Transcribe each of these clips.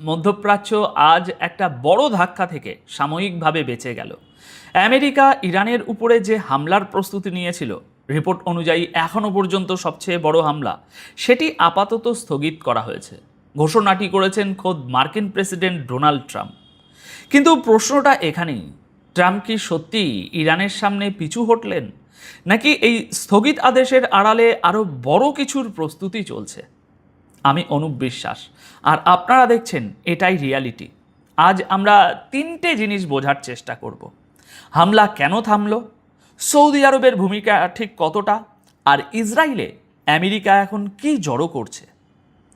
মধ্যপ্রাচ্য আজ একটা বড় ধাক্কা থেকে সাময়িকভাবে বেঁচে গেল। আমেরিকা ইরানের উপরে যে হামলার প্রস্তুতি নিয়েছিল, রিপোর্ট অনুযায়ী এখনও পর্যন্ত সবচেয়ে বড় হামলা, সেটি আপাতত স্থগিত করা হয়েছে। ঘোষণাটি করেছেন খোদ মার্কিন প্রেসিডেন্ট ডোনাল্ড ট্রাম্প। কিন্তু প্রশ্নটা এখানেই, ট্রাম্প কি সত্যিই ইরানের সামনে পিছু হটলেন, নাকি এই স্থগিত আদেশের আড়ালে আরও বড় কিছুর প্রস্তুতি চলছে? আমি অনুপ বিশ্বাস, আর আপনারা দেখছেন এটাই রিয়ালিটি। আজ আমরা তিনটে জিনিস বোঝার চেষ্টা করব। হামলা কেন থামলো, সৌদি আরবের ভূমিকা ঠিক কতটা, আর ইসরায়েলে আমেরিকা এখন কি জড়ো করছে।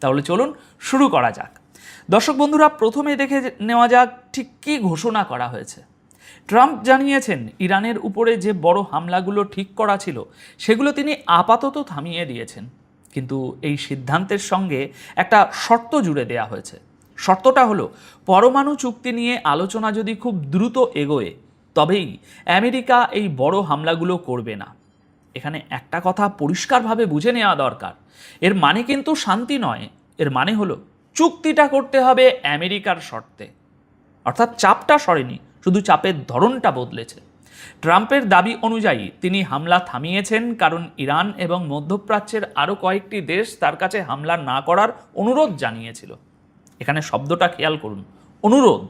তাহলে চলুন শুরু করা যাক। দর্শক বন্ধুরা, প্রথমে দেখে নেওয়া যাক ঠিক কী ঘোষণা করা হয়েছে। ট্রাম্প জানিয়েছেন ইরানের উপরে যে বড় হামলাগুলো ঠিক করা ছিল সেগুলো তিনি আপাতত থামিয়ে দিয়েছেন, কিন্তু এই সিদ্ধান্তের সঙ্গে একটা শর্ত জুড়ে দেয়া হয়েছে। শর্তটা হলো, পরমাণু চুক্তি নিয়ে আলোচনা যদি খুব দ্রুত এগোয় তবেই আমেরিকা এই বড় হামলাগুলো করবে না। এখানে একটা কথা পরিষ্কারভাবে বুঝে নেওয়া দরকার, এর মানে কিন্তু শান্তি নয়, এর মানে হলো চুক্তিটা করতে হবে আমেরিকার শর্তে। অর্থাৎ চাপটা সরেনি, শুধু চাপের ধরনটা বদলেছে। ট্রাম্পের দাবি অনুযায়ী তিনি হামলা থামিয়েছেন কারণ ইরান এবং মধ্যপ্রাচ্যের আরও কয়েকটি দেশ তার কাছে হামলা না করার অনুরোধ জানিয়েছিল। এখানে শব্দটা খেয়াল করুন, অনুরোধ।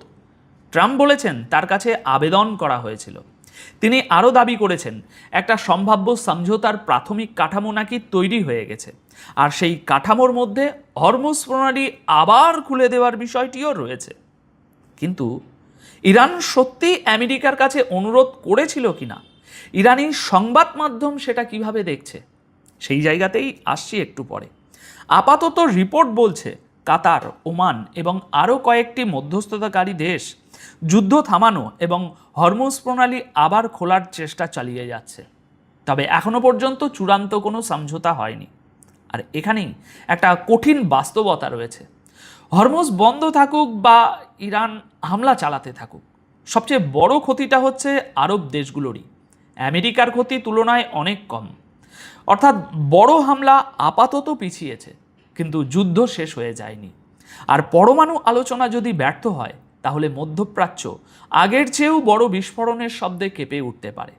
ট্রাম্প বলেছেন তার কাছে আবেদন করা হয়েছিল। তিনি আরও দাবি করেছেন একটা সম্ভাব্য সমঝোতার প্রাথমিক কাঠামো নাকি তৈরি হয়ে গেছে, আর সেই কাঠামোর মধ্যে হরমুজ প্রণালী আবার খুলে দেওয়ার বিষয়টিও রয়েছে। কিন্তু ইরান সত্যি আমেরিকার কাছে অনুরোধ করেছিল কিনা, ইরানি সংবাদ মাধ্যম সেটা কিভাবে দেখছে, সেই জায়গাতেই আসছি একটু পরে। আপাতত রিপোর্ট বলছে কাতার, ওমান এবং আরও কয়েকটি মধ্যস্থতাকারী দেশ যুদ্ধ থামানো এবং হরমুজ প্রণালী আবার খোলার চেষ্টা চালিয়ে যাচ্ছে। তবে এখনো পর্যন্ত চূড়ান্ত কোনো সমঝোতা হয়নি। আর এখানেই একটা কঠিন বাস্তবতা রয়েছে। হরমুজ বন্ধ থাকুক বা ইরান হামলা চালাতে থাকুক, সবচেয়ে বড় ক্ষতিটা হচ্ছে আরব দেশগুলোরই। আমেরিকার ক্ষতি তুলনায় অনেক কম। অর্থাৎ বড় হামলা আপাতত পিছিয়েছে, কিন্তু যুদ্ধ শেষ হয়ে যায়নি। আর পরমাণু আলোচনা যদি ব্যর্থ হয় তাহলে মধ্যপ্রাচ্য আগের চেয়েও বড় বিস্ফোরণের শব্দে কেঁপে উঠতে পারে।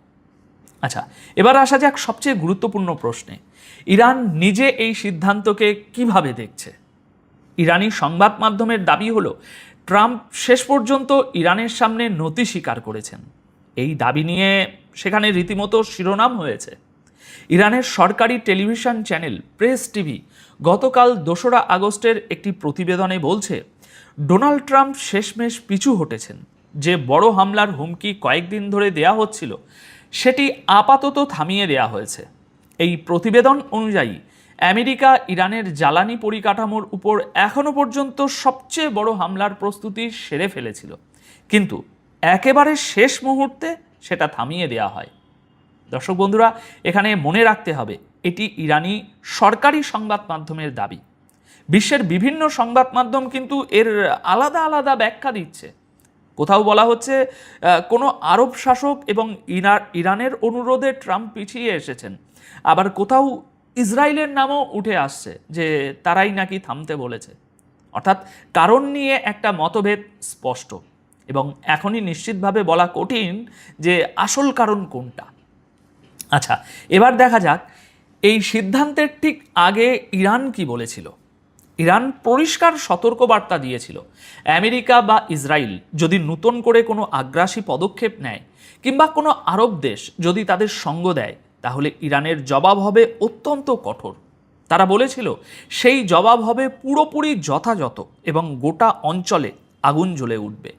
আচ্ছা, এবার আসা যাক সবচেয়ে গুরুত্বপূর্ণ প্রশ্নে। ইরান নিজে এই সিদ্ধান্তকে কিভাবে দেখছে? ইরানি সংবাদ মাধ্যমের দাবি হলো ট্রাম্প শেষ পর্যন্ত ইরানের সামনে নতি স্বীকার করেছেন। এই দাবি নিয়ে সেখানে রীতিমতো শিরোনাম হয়েছে। ইরানের সরকারি টেলিভিশন চ্যানেল প্রেস টিভি গতকাল 2রা আগস্টের একটি প্রতিবেদনে বলছে ডোনাল্ড ট্রাম্প শেষমেশ পিছু হটেছেন। যে বড় হামলার হুমকি কয়েকদিন ধরে দেয়া হচ্ছিল সেটি আপাতত থামিয়ে দেয়া হয়েছে। এই প্রতিবেদন অনুযায়ী আমেরিকা ইরানের জ্বালানি পরিকাঠামোর উপর এখনও পর্যন্ত সবচেয়ে বড় হামলার প্রস্তুতি সেরে ফেলেছিল, কিন্তু একেবারে শেষ মুহূর্তে সেটা থামিয়ে দেয়া হয়। দর্শক বন্ধুরা, এখানে মনে রাখতে হবে এটি ইরানি সরকারি সংবাদ মাধ্যমের দাবি। বিশ্বের বিভিন্ন সংবাদ মাধ্যম কিন্তু এর আলাদা আলাদা ব্যাখ্যা দিচ্ছে। কোথাও বলা হচ্ছে কোনো আরব শাসক এবং ইরানের অনুরোধে ট্রাম্প পিছিয়ে এসেছেন, আবার কোথাও ইসরায়েলের নামও উঠে আসছে যে তারাই নাকি থামতে বলেছে। অর্থাৎ কারণ নিয়ে একটা মতভেদ স্পষ্ট, এবং এখনই নিশ্চিতভাবে বলা কঠিন যে আসল কারণ কোনটা। আচ্ছা, এবার দেখা যাক এই সিদ্ধান্তের ঠিক আগে ইরান কি বলেছিল। ইরান পরিষ্কার সতর্কবার্তা দিয়েছিল আমেরিকা বা ইসরায়েল যদি নতুন করে কোনো আগ্রাসী পদক্ষেপ নেয় কিংবা কোনো আরব দেশ যদি তাদের সঙ্গ দেয় তাহলে ইরানের জবাব হবে অত্যন্ত কঠোর। তারা বলেছিল সেই জবাব হবে পুরোপুরি যথাযথ এবং গোটা অঞ্চলে আগুন জ্বলে উঠবে।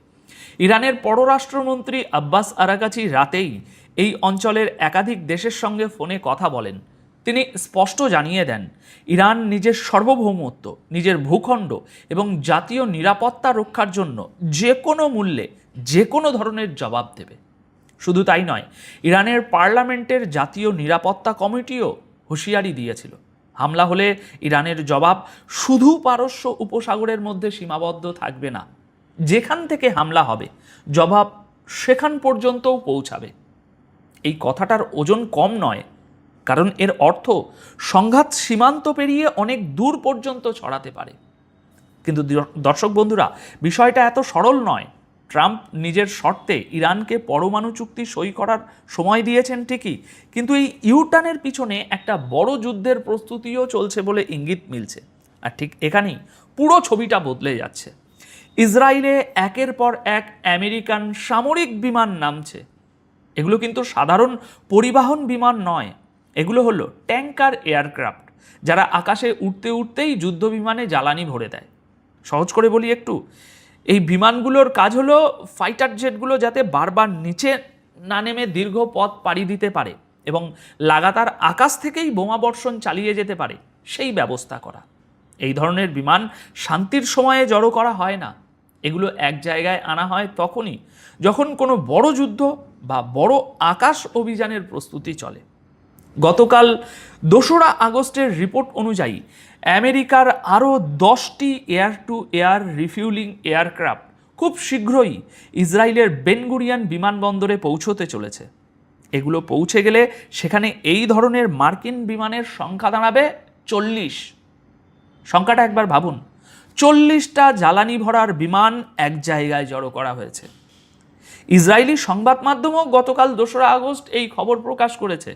ইরানের পররাষ্ট্রমন্ত্রী আব্বাস আরাকাচি রাতেই এই অঞ্চলের একাধিক দেশের সঙ্গে ফোনে কথা বলেন। তিনি স্পষ্ট জানিয়ে দেন ইরান নিজের সার্বভৌমত্ব, নিজের ভূখণ্ড এবং জাতীয় নিরাপত্তা রক্ষার জন্য যে কোনো মূল্যে যে কোনো ধরনের জবাব দেবে। শুধু তাই নয়, ইরানের পার্লামেন্টের জাতীয় নিরাপত্তা কমিটিও হুঁশিয়ারি দিয়েছিল হামলা হলে ইরানের জবাব শুধু পারস্য উপসাগরের মধ্যে সীমাবদ্ধ থাকবে না, যেখান থেকে হামলা হবে জবাব সেখান পর্যন্তও পৌঁছাবে। এই কথাটার ওজন কম নয়, কারণ এর অর্থ সংঘাত সীমান্ত পেরিয়ে অনেক দূর পর্যন্ত ছড়াতে পারে। কিন্তু দর্শক বন্ধুরা, বিষয়টা এত সরল নয়। ট্রাম্প নিজের শর্তে ইরানকে পরমাণু চুক্তি সই করার সময় দিয়েছেন ঠিকই, কিন্তু এই ইউটার্নের পিছনে একটা বড় যুদ্ধের প্রস্তুতিও চলছে বলে ইঙ্গিত মিলছে। আর ঠিক এখানেই পুরো ছবিটা বদলে যাচ্ছে। ইসরায়েলে একের পর এক আমেরিকান সামরিক বিমান নামছে। এগুলো কিন্তু সাধারণ পরিবহন বিমান নয়, এগুলো হলো ট্যাঙ্কার এয়ারক্রাফট, যারা আকাশে উঠতে উঠতেই যুদ্ধ বিমানে জ্বালানি ভরে দেয়। সহজ করে বলি একটু, এই বিমানগুলোর কাজ হলো ফাইটার জেটগুলো যাতে বারবার নিচে না নেমে দীর্ঘ পথ পাড়ি দিতে পারে এবং লাগাতার আকাশ থেকেই বোমাবর্ষণ চালিয়ে যেতে পারে সেই ব্যবস্থা করা। এই ধরনের বিমান শান্তির সময়ে জড়ো করা হয় না, এগুলো এক জায়গায় আনা হয় তখনই যখন কোনো বড় যুদ্ধ বা বড় আকাশ অভিযানের প্রস্তুতি চলে। গতকাল 2রা আগস্টের রিপোর্ট অনুযায়ী আমেরিকার আরও 10টি air two air refuelling aircraft খুব শীঘ্রই ইসরায়েলের বেন গুরিয়ন বিমানবন্দরে পৌঁছতে চলেছে। এগুলো পৌঁছে গেলে সেখানে এই ধরনের মার্কিন বিমানের সংখ্যা দাঁড়াবে 40। সংখ্যাটা একবার ভাবুন, 40টা জ্বালানি ভরার বিমান এক জায়গায় জড়ো করা হয়েছে। ইসরায়েলি সংবাদ মাধ্যমও গতকাল 2রা আগস্ট এই খবর প্রকাশ করেছে।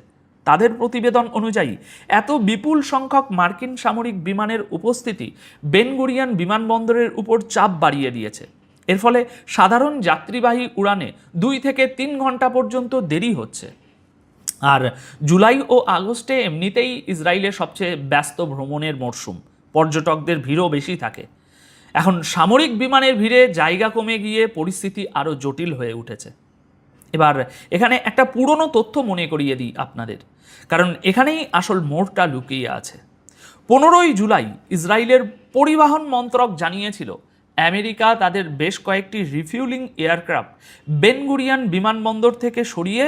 তাদের প্রতিবেদন অনুযায়ী এত বিপুল সংখ্যক মার্কিন সামরিক বিমানের উপস্থিতি বেন গুরিয়ন বিমানবন্দরের উপর চাপ বাড়িয়ে দিয়েছে। এর ফলে সাধারণ যাত্রীবাহী উড়ানে 2 থেকে 3 ঘন্টা পর্যন্ত দেরি হচ্ছে। আর জুলাই ও আগস্টে এমনিতেই ইসরায়েলের সবচেয়ে ব্যস্ত ভ্রমণের মরশুম, পর্যটকদের ভিড়ও বেশি থাকে। এখন সামরিক বিমানের ভিড়ে জায়গা কমে গিয়ে পরিস্থিতি আরও জটিল হয়ে উঠেছে। এবার এখানে একটা পুরনো তথ্য মনে করিয়ে দিই আপনাদের, কারণ এখানেই আসল মোড়টা লুকিয়ে আছে। 15ই জুলাই ইসরায়েলের পরিবহন মন্ত্রক জানিয়েছিল আমেরিকা তাদের বেশ কয়েকটি রিফিউলিং এয়ারক্রাফট বেন গুরিয়ন বিমানবন্দর থেকে সরিয়ে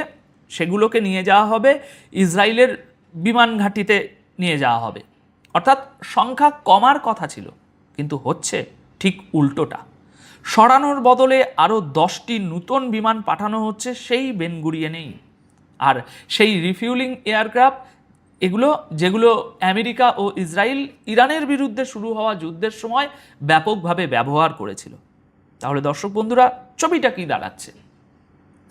সেগুলোকে নিয়ে যাওয়া হবে ইসরায়েলের বিমান ঘাঁটিতে নিয়ে যাওয়া হবে। অর্থাৎ সংখ্যা কমার কথা ছিল, কিন্তু হচ্ছে ঠিক উল্টোটা। সরানোর বদলে আরও 10টি নতুন বিমান পাঠানো হচ্ছে সেই বেন গুরিয়নেই। আর সেই রিফিউলিং এয়ারক্রাফট এগুলো যেগুলো আমেরিকা ও ইসরায়েল ইরানের বিরুদ্ধে শুরু হওয়া যুদ্ধের সময় ব্যাপকভাবে ব্যবহার করেছিল। তাহলে দর্শক বন্ধুরা, ছবিটা কি দাঁড়াচ্ছে?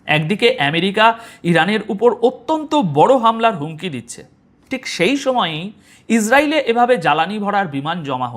একদিকে আমেরিকা ইরানের উপর অত্যন্ত বড় হামলার হুমকি দিচ্ছে, ঠিক সেই সময়ই ইসরায়েলে এভাবে জ্বালানি ভরার বিমান জমা